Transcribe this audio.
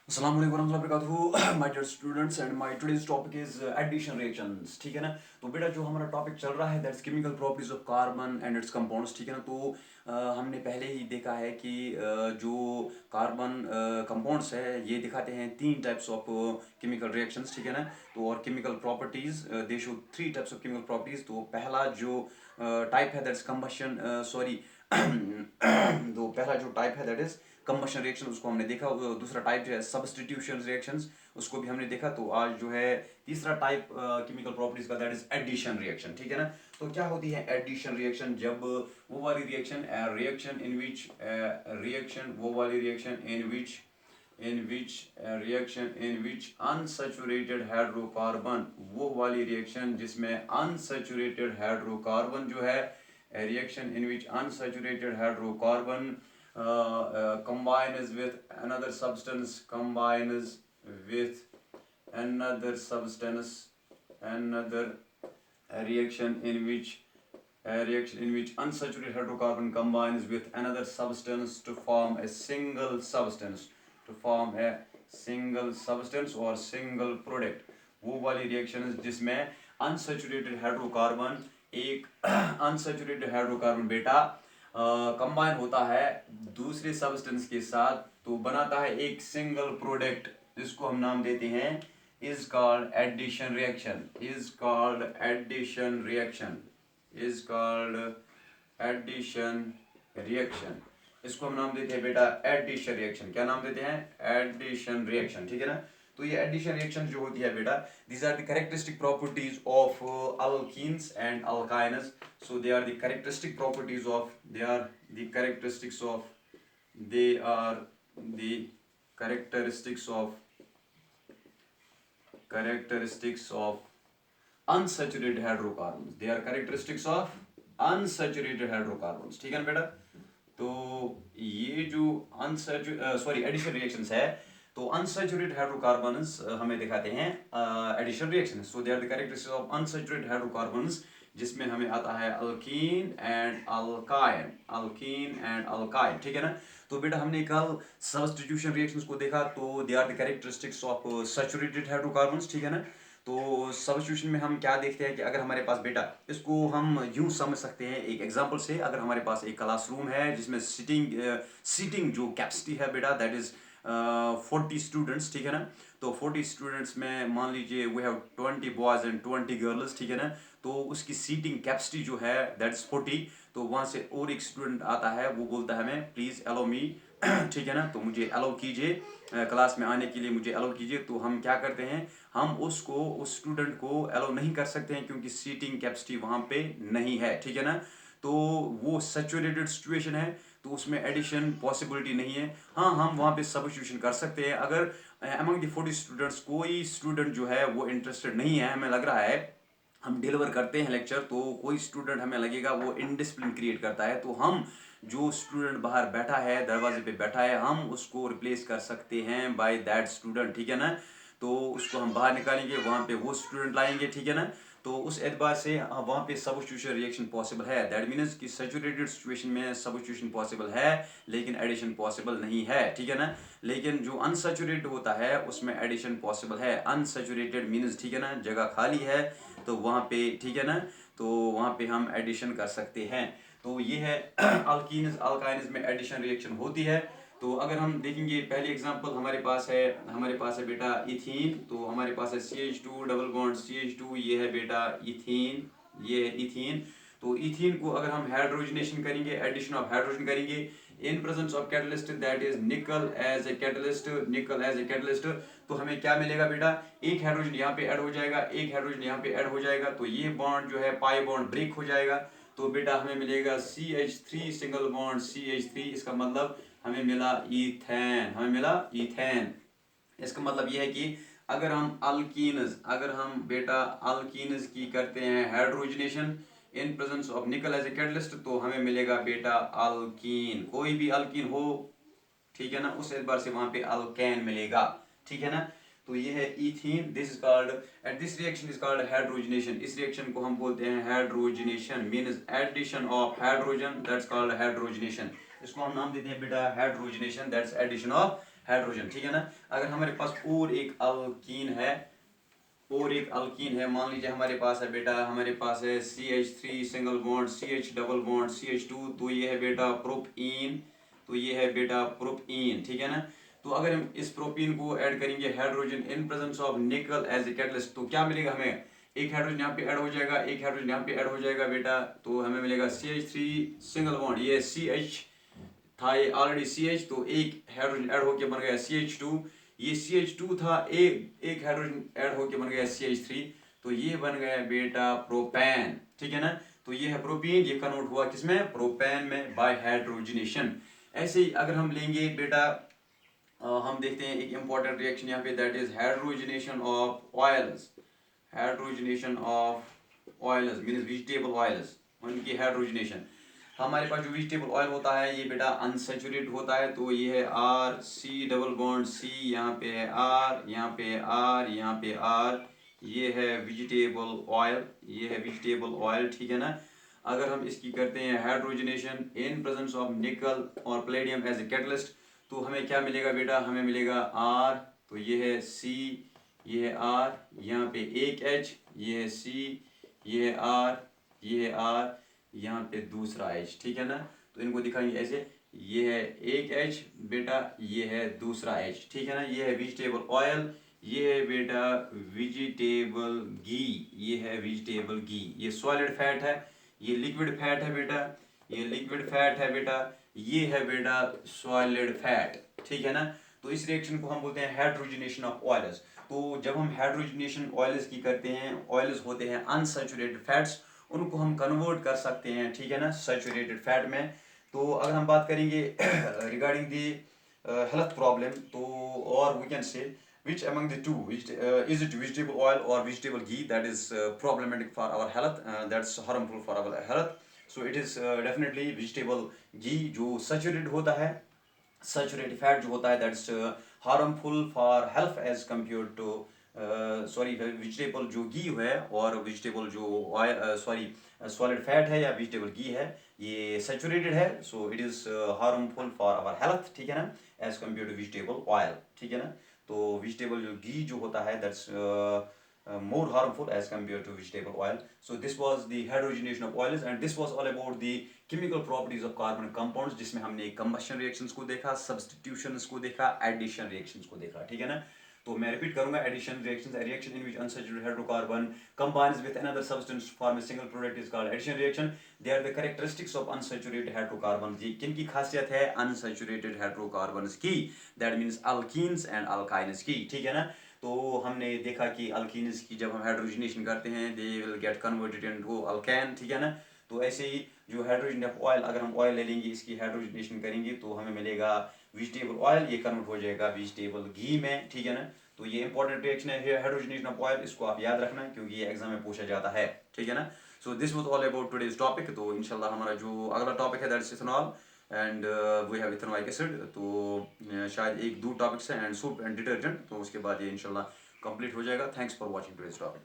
अस्सलाम वालेकुम warahmatullahi wabarakatuh my dear students and my today's topic is addition reactions। ठीक है ना। तो बेटा जो हमारा टॉपिक चल रहा है that's chemical properties of carbon and it's compounds. ठीक है ना। तो हमने पहले ही देखा है कि जो कार्बन कंपाउंड्स है ये दिखाते हैं तीन टाइप्स ऑफ केमिकल रिएक्शंस। ठीक है ना। तो और chemical properties they show three types of chemical properties. तो पहला जो टाइप है दैट्स कंबशन सॉरी तो पहला जो टाइप है दैट इज कंबशन रिएक्शन, उसको हमने देखा। दूसरा टाइप जो है सब्सटीट्यूशन रिएक्शंस, उसको भी हमने देखा। तो आज जो है तीसरा टाइप केमिकल प्रॉपर्टीज का दैट इज एडिशन रिएक्शन। ठीक है ना। तो क्या होती है एडिशन रिएक्शन? जब वो वाली reaction reaction in which reaction वो वाली reaction in which unsaturated hydrocarbon, वो वाली रिएक्शन जिसमें अनसैचुरेटेड हाइड्रोकार्बन जो है reaction in which unsaturated hydrocarbon combines with another substance another reaction in which unsaturated hydrocarbon combines with another substance to form a single substance or single product। वो वाली reaction जिसमें unsaturated hydrocarbon एक unsaturated hydrocarbon बेटा combine होता है दूसरे substance के साथ, तो बनाता है एक सिंगल प्रोडक्ट, जिसको हम नाम देते हैं इज कॉल्ड एडिशन रिएक्शन। इसको हम नाम देते हैं बेटा एडिशन रिएक्शन। क्या नाम देते हैं? Addition reaction. ठीक है ना। तो ये एडिशन रिएक्शन जो होती है बेटा, these are the characteristic properties of alkenes and alkynes। so they are the characteristic properties of they are the characteristics of they are the characteristics of unsaturated hydrocarbons। they are characteristics of unsaturated hydrocarbons। ठीक है ना बेटा। तो ये जो addition reactions है, तो unsaturated hydrocarbons हमें दिखाते हैं addition reaction. So they are the characteristics of unsaturated hydrocarbons, जिसमें हमें आता है अल्कीन एंड अल्काइन। ठीक है ना। तो बेटा हमने कल सब्स्टिट्यूशन रिएक्शंस को देखा, तो they are the characteristics of saturated hydrocarbons. ठीक है ना। तो सब्स्टिट्यूशन में हम क्या देखते हैं कि अगर हमारे पास बेटा, इसको हम यूं समझ सकते हैं एक एग्जांपल से। अगर हमारे पास एक क्लासरूम है जिसमें सीटिंग जो कैपेसिटी है बेटा दैट इज 40 स्टूडेंट्स। ठीक है ना। तो 40 स्टूडेंट्स में मान लीजिए we have 20 boys and 20 girls. ठीक है ना। तो उसकी सीटिंग कैपेसिटी जो है दैट इज 40। तो वहाँ से और एक स्टूडेंट आता है, वो बोलता है हमें प्लीज़ अलो मी। ठीक है ना। तो मुझे अलाउ कीजिए, क्लास में आने के लिए मुझे अलाउ कीजिए। तो हम क्या करते हैं, हम उस स्टूडेंट को अलाउ नहीं कर सकते हैं क्योंकि सीटिंग कैपेसिटी वहाँ पे नहीं है। ठीक है ना। तो वो सैचुरेटेड सिचुएशन है, तो उसमें एडिशन पॉसिबिलिटी नहीं है। हाँ, हम वहाँ पे सब्स्टिट्यूशन कर सकते हैं। अगर अमंग द 40 स्टूडेंट्स कोई स्टूडेंट जो है वो इंटरेस्टेड नहीं है, हमें लग रहा है हम डिलीवर करते हैं लेक्चर, तो कोई स्टूडेंट हमें लगेगा वो इनडिसिप्लिन क्रिएट करता है, तो हम जो स्टूडेंट बाहर बैठा है, दरवाजे पे बैठा है, हम उसको रिप्लेस कर सकते हैं बाय दैट स्टूडेंट। ठीक है ना। तो उसको हम बाहर निकालेंगे, वहाँ पे वो स्टूडेंट लाएंगे। ठीक है ना। तो उस एतबार से वहाँ पे सब्स्टिट्यूशन रिएक्शन पॉसिबल है। दैट मीन्स कि सैचुरेटेड सिचुएशन में सब्स्टिट्यूशन पॉसिबल है लेकिन एडिशन पॉसिबल नहीं है। ठीक है ना। लेकिन जो अनसैचुरेटेड होता है उसमें एडिशन पॉसिबल है। अनसैचुरेटेड मीन्स, ठीक है ना, जगह खाली है, तो वहाँ पे, ठीक है ना, तो वहाँ पे हम एडिशन कर सकते हैं। तो ये है अल्कीन्स अल्काइन्स में एडिशन रिएक्शन होती है। तो अगर हम देखेंगे पहली एग्जांपल हमारे पास है बेटा इथीन। तो हमारे पास है CH2 डबल बॉन्ड CH2, ये है बेटा इथीन, ये है इथीन। तो इथीन को अगर हम हाइड्रोजनेशन करेंगे, एडिशन ऑफ हाइड्रोजन करेंगे इन presence of catalyst that is निकल एज ए कैटलिस्ट, तो हमें क्या मिलेगा बेटा, एक हाइड्रोजन यहाँ पे ऐड हो जाएगा, एक हाइड्रोजन यहाँ पे ऐड हो जाएगा, तो ये बॉन्ड जो है पाई बॉन्ड ब्रेक हो जाएगा। तो बेटा हमें मिलेगा CH3 सिंगल बॉन्ड CH3। इसका मतलब हमें मिला ईथेन। इसका मतलब यह है कि अगर हम बेटा अल्कीन्स की करते हैं hydrogenation in presence of nickel as a catalyst, तो हमें मिलेगा बेटा अल्कीन, कोई भी अल्कीन हो। ठीक है ना। उस एतबार से वहां पे अल्केन मिलेगा। ठीक है ना। तो ये है ethene, this is called and this reaction is called hydrogenation. इस रिएक्शन को हम बोलते हैं hydrogenation, means addition of hydrogen, that's called hydrogenation. इसको हम नाम देते हैं बेटा hydrogenation, that's addition of hydrogen, ठीक है ना। अगर हमारे पास और एक अल्कीन है, मान लीजिए हमारे पास है बेटा, हमारे पास है CH3 single bond, CH double bond, CH2, तो ये है बेटा प्रोपीन, तो ये है बेटा प्रोपीन, ठीक है ना। तो अगर हम इस प्रोपीन को ऐड करेंगे hydrogen in presence of nickel as a catalyst, तो क्या मिलेगा हमें, एक हाइड्रोजन यहाँ पे ऐड हो जाएगा, एक हाइड्रोजन यहाँ पे ऐड हो जाएगा बेटा, तो हमें मिलेगा CH3 सिंगल बॉन्ड, ये CH था, ये ऑलरेडी CH, तो एक हाइड्रोजन ऐड होके बन गया CH2, ये CH2 था, एक हाइड्रोजन ऐड होके बन गया CH3, तो ये बन गया बेटा प्रोपेन, ठीक है ना। तो ये है प्रोपीन, ये कन्वर्ट हुआ किसमें, प्रोपेन में, बाय हाइड्रोजनेशन। ऐसे ही अगर हम लेंगे बेटा, हम देखते हैं एक इंपॉर्टेंट रिएक्शन यहाँ पे, that is hydrogenation of oils, hydrogenation of oils means vegetable oils, उनकी हाइड्रोजनेशन। हमारे पास जो वेजिटेबल ऑयल होता है ये बेटा अनसेचुरेटेड होता है, तो ये है R, C double bond C, यहाँ पे है आर, यहाँ पे है आर, यहाँ पे आर, ये है वेजिटेबल ऑयल, ये है वेजिटेबल ऑयल, ठीक है ना। अगर हम इसकी करते हैं हाइड्रोजनेशन इन प्रेजेंस ऑफ निकल और प्लेडियम एज ए कैटलिस्ट, तो हमें क्या मिलेगा बेटा, हमें मिलेगा आर, तो ये है सी, ये है आर, यहाँ पे एक एच, ये है सी, ये है आर, ये है आर, यहाँ पे दूसरा एच, ठीक है ना। तो इनको दिखाएंगे ऐसे, ये है एक एच बेटा, ये है दूसरा एच, ठीक है ना। ये है वेजिटेबल ऑयल, ये है बेटा वेजिटेबल घी, ये है वेजिटेबल घी, ये सॉलिड फैट है, ये लिक्विड फैट है बेटा, ये लिक्विड फैट है बेटा, ये है बेटा सॉलिड फैट, ठीक है ना। तो इस रिएक्शन को हम बोलते हैं हाइड्रोजनेशन ऑफ ऑयल्स। तो जब हम हाइड्रोजनेशन ऑयल्स की करते हैं, ऑयल्स होते हैं अनसैचुरेटेड फैट्स, उनको हम कन्वर्ट कर सकते हैं, ठीक है ना, सैचुरेटेड फैट में। तो अगर हम बात करेंगे रिगार्डिंग दी हेल्थ प्रॉब्लम, तो और we can say which among the two, which is it vegetable oil or vegetable ghee that is problematic for our health, that's harmful for our health. So it is definitely vegetable ghee जो saturated होता है, saturated fat जो होता है, that's harmful for health as compared to sorry vegetable जो घी है और vegetable जो सॉरी सॉलिड फैट है या वेजिटेबल घी है, ये सैचुरेटेड है, so it is harmful for our health, ठीक है ना, as compare to vegetable oil, ठीक है ना। तो वेजिटेबल जो घी जो होता है that's more harmful as compared to vegetable oil. So this was the hydrogenation of oils and this was all about the chemical properties of carbon compounds, जिसमें हमने combustion reactions को देखा, substitutions को देखा, addition reactions को देखा, ठीक है ना। तो मैं रिपीट करूंगा, addition reactions, a reaction in which unsaturated hydrocarbon combines with another substance to form a single product is called addition reaction. They are the characteristics of unsaturated hydrocarbons. ये किन की खासियत है unsaturated hydrocarbons की, that means alkenes and alkynes की, ठीक है ना। तो हमने देखा कि अल्कीन्स की जब हम हाइड्रोजनेशन करते हैं they will get converted into alkane, ठीक है ना। तो ऐसे ही जो हाइड्रोजन ऑफ ऑयल, अगर हम ऑयल ले लेंगे इसकी हाइड्रोजनेशन करेंगे तो हमें मिलेगा वेजिटेबल ऑयल, ये कन्वर्ट हो जाएगा वेजिटेबल घी में, ठीक है ना। तो ये इंपॉर्टेंट रिएक्शन है हाइड्रोजनेशन ऑफ ऑयल, इसको आप याद रखना क्योंकि ये एग्जाम में पूछा जाता है, ठीक है ना। So this was all about today's topic. तो इंशाल्लाह हमारा जो अगला टॉपिक है that is ethanol and we have ethanoic acid, तो शायद एक दो टॉपिक्स हैं एंड सोप एंड डिटर्जेंट, तो उसके बाद ये इंशाल्लाह कंप्लीट हो जाएगा। Thanks for watching today's topic.